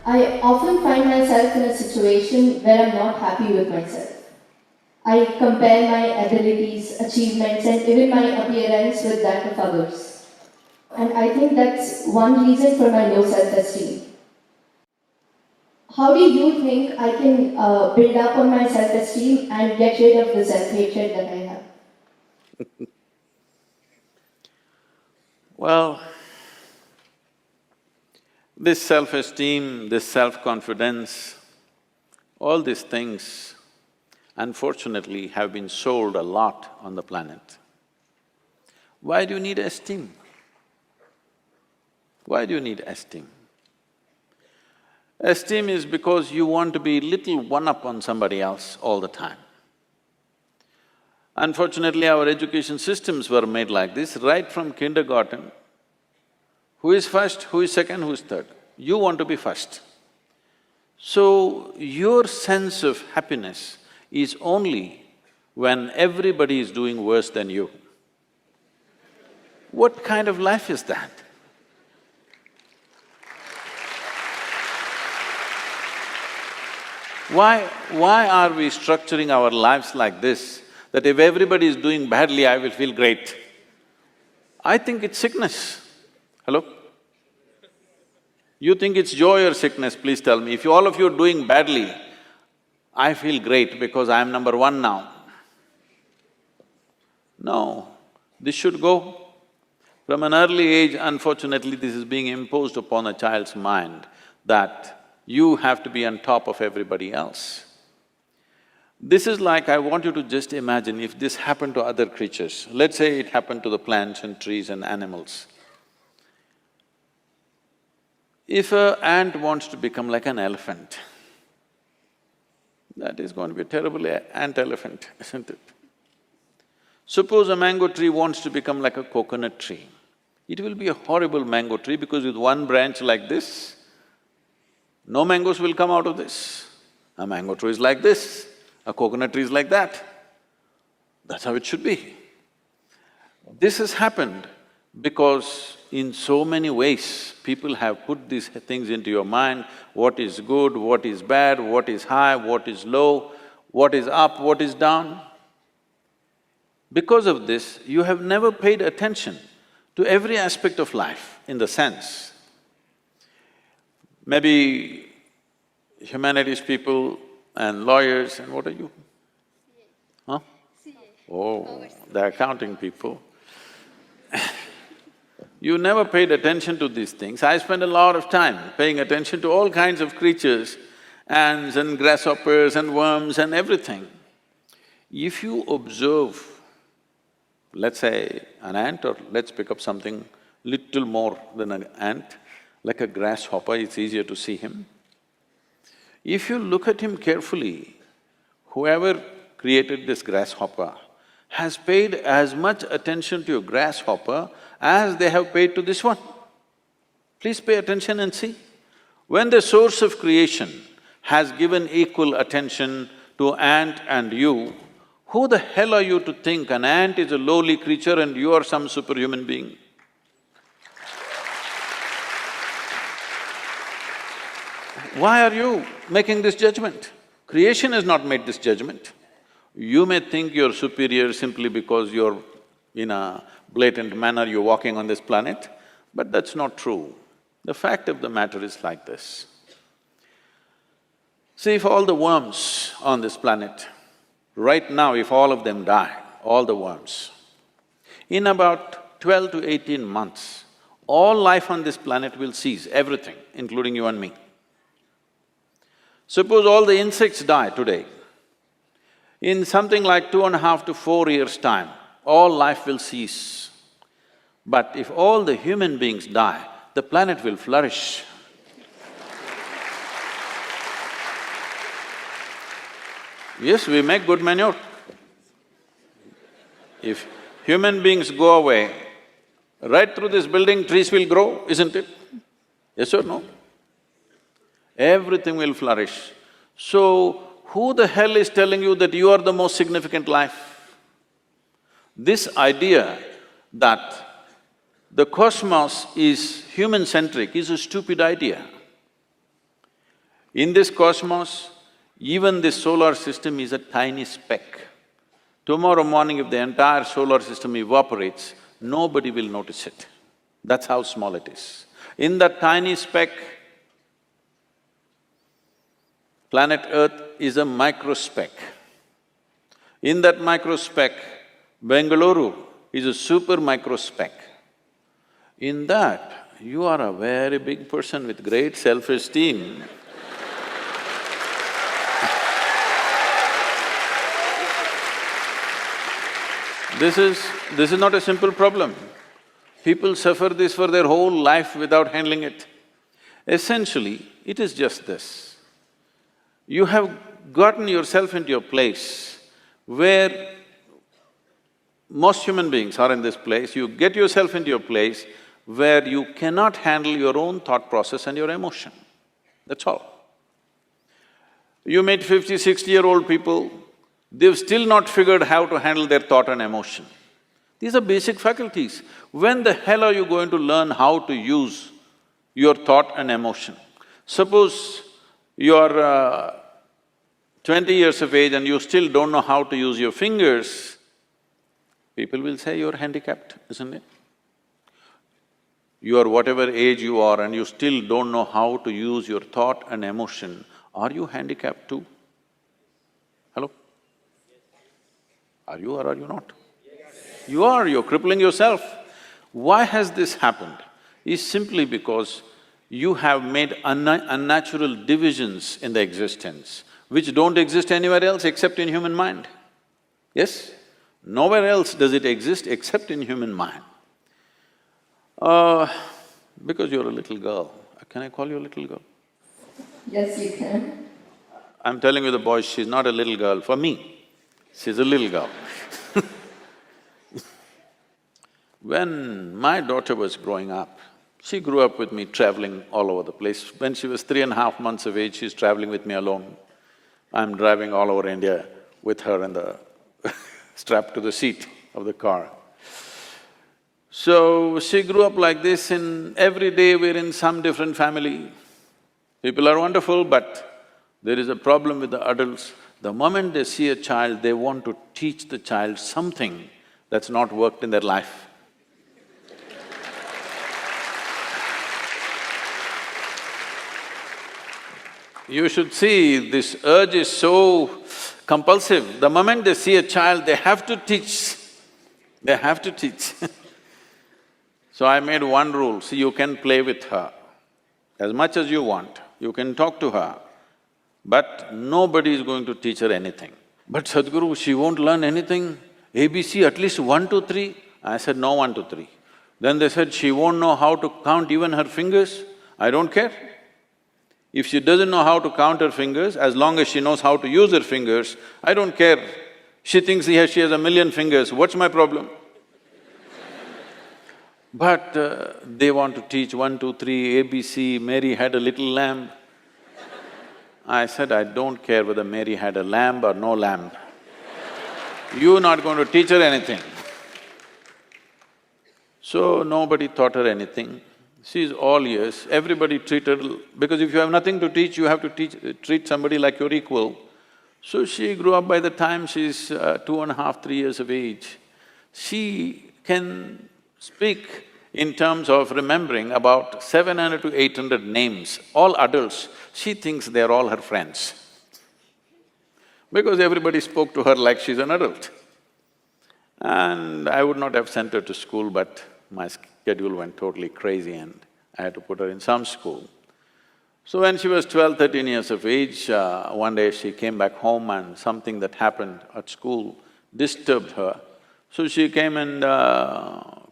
I often find myself in a situation where I'm not happy with myself. I compare my abilities, achievements, and even my appearance with that of others. And I think that's one reason for my low self-esteem. How do you think I can build up on my self-esteem and get rid of the self-hatred that I have? Well, this self-esteem, this self-confidence, all these things unfortunately have been sold a lot on the planet. Why do you need esteem? Why do you need esteem? Esteem is because you want to be little one-up on somebody else all the time. Unfortunately, our education systems were made like this, right from kindergarten. Who is first, who is second, who is third? You want to be first. So, your sense of happiness is only when everybody is doing worse than you. What kind of life is that? Why are we structuring our lives like this, that if everybody is doing badly, I will feel great? I think it's sickness. Hello? You think it's joy or sickness, please tell me. If all of you are doing badly, I feel great because I am number one now. No, this should go. From an early age, unfortunately, this is being imposed upon a child's mind that you have to be on top of everybody else. This is like, I want you to just imagine if this happened to other creatures. Let's say it happened to the plants and trees and animals. If an ant wants to become like an elephant, that is going to be a terrible ant-elephant, isn't it? Suppose a mango tree wants to become like a coconut tree. It will be a horrible mango tree because with one branch like this, no mangoes will come out of this. A mango tree is like this, a coconut tree is like that. That's how it should be. This has happened because in so many ways, people have put these things into your mind, what is good, what is bad, what is high, what is low, what is up, what is down. Because of this, you have never paid attention to every aspect of life in the sense. Maybe humanities people and lawyers and what are you? Huh? Oh, the accounting people. You never paid attention to these things. I spend a lot of time paying attention to all kinds of creatures, ants and grasshoppers and worms and everything. If you observe, let's say an ant, or let's pick up something little more than an ant, like a grasshopper, it's easier to see him. If you look at him carefully, whoever created this grasshopper has paid as much attention to a grasshopper as they have paid to this one. Please pay attention and see. When the source of creation has given equal attention to ant and you, who the hell are you to think an ant is a lowly creature and you are some superhuman being? Why are you making this judgment? Creation has not made this judgment. You may think you're superior simply because you're in a blatant manner, you're walking on this planet, but that's not true. The fact of the matter is like this. See, if all the worms on this planet, right now if all of them die, all the worms, in about 12 to 18 months, all life on this planet will cease, everything, including you and me. Suppose all the insects die today, in something like 2.5 to 4 years' time, all life will cease. But if all the human beings die, the planet will flourish. Yes, we make good manure. If human beings go away, right through this building trees will grow, isn't it? Yes or no? Everything will flourish. So, who the hell is telling you that you are the most significant life? This idea that the cosmos is human-centric is a stupid idea. In this cosmos, even this solar system is a tiny speck. Tomorrow morning, if the entire solar system evaporates, nobody will notice it. That's how small it is. In that tiny speck, planet Earth is a microspeck. In that microspeck, Bengaluru is a super microspeck. In that, you are a very big person with great self-esteem. This is not a simple problem. People suffer this for their whole life without handling it. Essentially, it is just this. You have gotten yourself into a place where most human beings are in this place, you get yourself into a place where you cannot handle your own thought process and your emotion. That's all. You meet 50, 60-year-old people, they've still not figured how to handle their thought and emotion. These are basic faculties. When the hell are you going to learn how to use your thought and emotion? Suppose you're 20 years of age and you still don't know how to use your fingers, people will say you're handicapped, isn't it? You are whatever age you are and you still don't know how to use your thought and emotion, are you handicapped too? Hello? Are you or are you not? You are, you're crippling yourself. Why has this happened? Is simply because you have made unnatural divisions in the existence, which don't exist anywhere else except in human mind. Yes? Nowhere else does it exist except in human mind. Because you're a little girl, can I call you a little girl? Yes, you can. I'm telling you the boys, she's not a little girl. For me, she's a little girl. When my daughter was growing up, she grew up with me traveling all over the place. When she was 3.5 months of age, she's traveling with me alone. I'm driving all over India with her in the strapped to the seat of the car. So, she grew up like this, and every day we're in some different family. People are wonderful, but there is a problem with the adults. The moment they see a child, they want to teach the child something that's not worked in their life. You should see, this urge is so compulsive. The moment they see a child, they have to teach. They have to teach. So I made one rule, see, you can play with her as much as you want, you can talk to her, but nobody is going to teach her anything. But Sadhguru, she won't learn anything, ABC at least 1, 2, 3. I said, no 1, 2, 3. Then they said, she won't know how to count even her fingers. I don't care. If she doesn't know how to count her fingers, as long as she knows how to use her fingers, I don't care. She thinks she has 1,000,000 fingers, what's my problem? But they want to teach 1, 2, 3, ABC, Mary had a little lamb. I said, I don't care whether Mary had a lamb or no lamb. You're not going to teach her anything. So nobody taught her anything. She's all ears, everybody treated… because if you have nothing to teach, you have to treat somebody like your equal. So she grew up. By the time she's 2.5, 3 years of age, she can speak in terms of remembering about 700 to 800 names, all adults. She thinks they're all her friends, because everybody spoke to her like she's an adult. And I would not have sent her to school, but my schedule went totally crazy and I had to put her in some school. So when she was 12, 13 years of age, one day she came back home and something that happened at school disturbed her. So she came and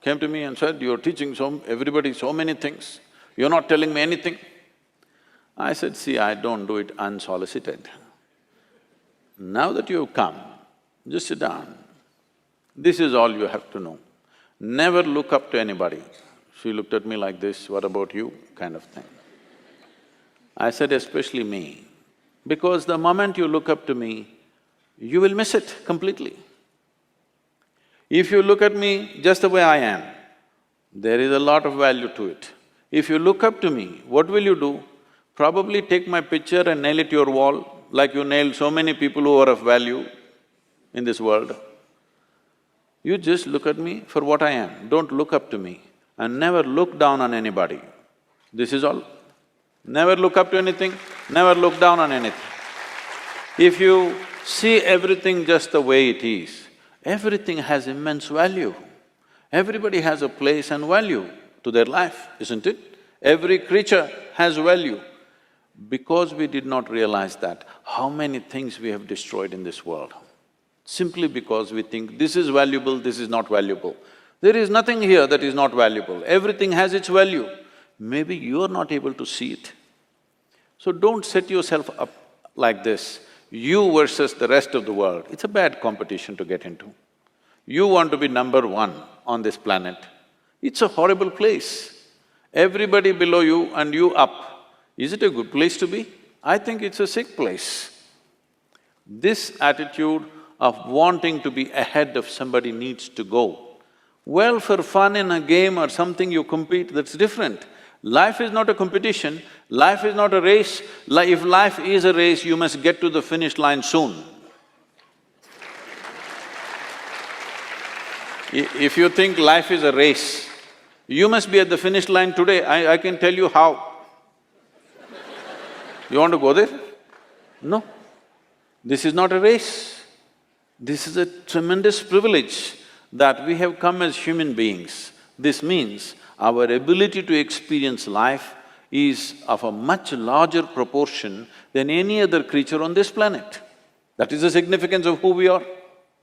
came to me and said, you're teaching everybody so many things, you're not telling me anything. I said, see, I don't do it unsolicited. Now that you've come, just sit down. This is all you have to know. Never look up to anybody. She looked at me like this, what about you, kind of thing. I said, especially me, because the moment you look up to me, you will miss it completely. If you look at me just the way I am, there is a lot of value to it. If you look up to me, what will you do? Probably take my picture and nail it to your wall, like you nailed so many people who are of value in this world. You just look at me for what I am, don't look up to me, and never look down on anybody. This is all. Never look up to anything, never look down on anything. If you see everything just the way it is, everything has immense value. Everybody has a place and value to their life, isn't it? Every creature has value. Because we did not realize that, how many things we have destroyed in this world? Simply because we think this is valuable, this is not valuable. There is nothing here that is not valuable, everything has its value. Maybe you are not able to see it. So don't set yourself up like this, you versus the rest of the world. It's a bad competition to get into. You want to be number one on this planet. It's a horrible place. Everybody below you and you up. Is it a good place to be? I think it's a sick place. This attitude of wanting to be ahead of somebody needs to go. Well, for fun in a game or something you compete, that's different. Life is not a competition, life is not a race. If life is a race, you must get to the finish line soon. If you think life is a race, you must be at the finish line today, I can tell you how. You want to go there? No. This is not a race. This is a tremendous privilege that we have come as human beings. This means our ability to experience life is of a much larger proportion than any other creature on this planet. That is the significance of who we are,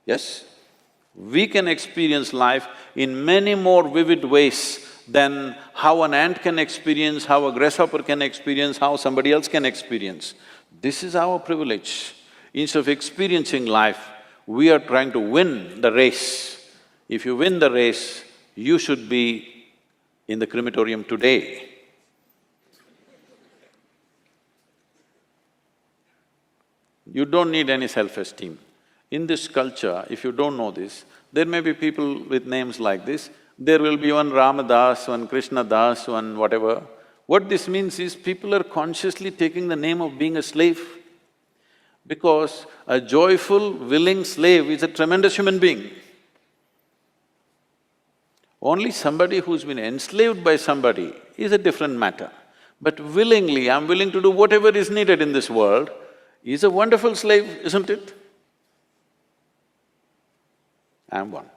yes? We can experience life in many more vivid ways than how an ant can experience, how a grasshopper can experience, how somebody else can experience. This is our privilege. Instead of experiencing life, we are trying to win the race. If you win the race, you should be in the crematorium today. You don't need any self-esteem. In this culture, if you don't know this, there may be people with names like this, there will be one Ramadas, one Krishna Das, one whatever. What this means is people are consciously taking the name of being a slave, because a joyful, willing slave is a tremendous human being. Only somebody who's been enslaved by somebody is a different matter. But willingly, I'm willing to do whatever is needed in this world, is a wonderful slave, isn't it? I'm one.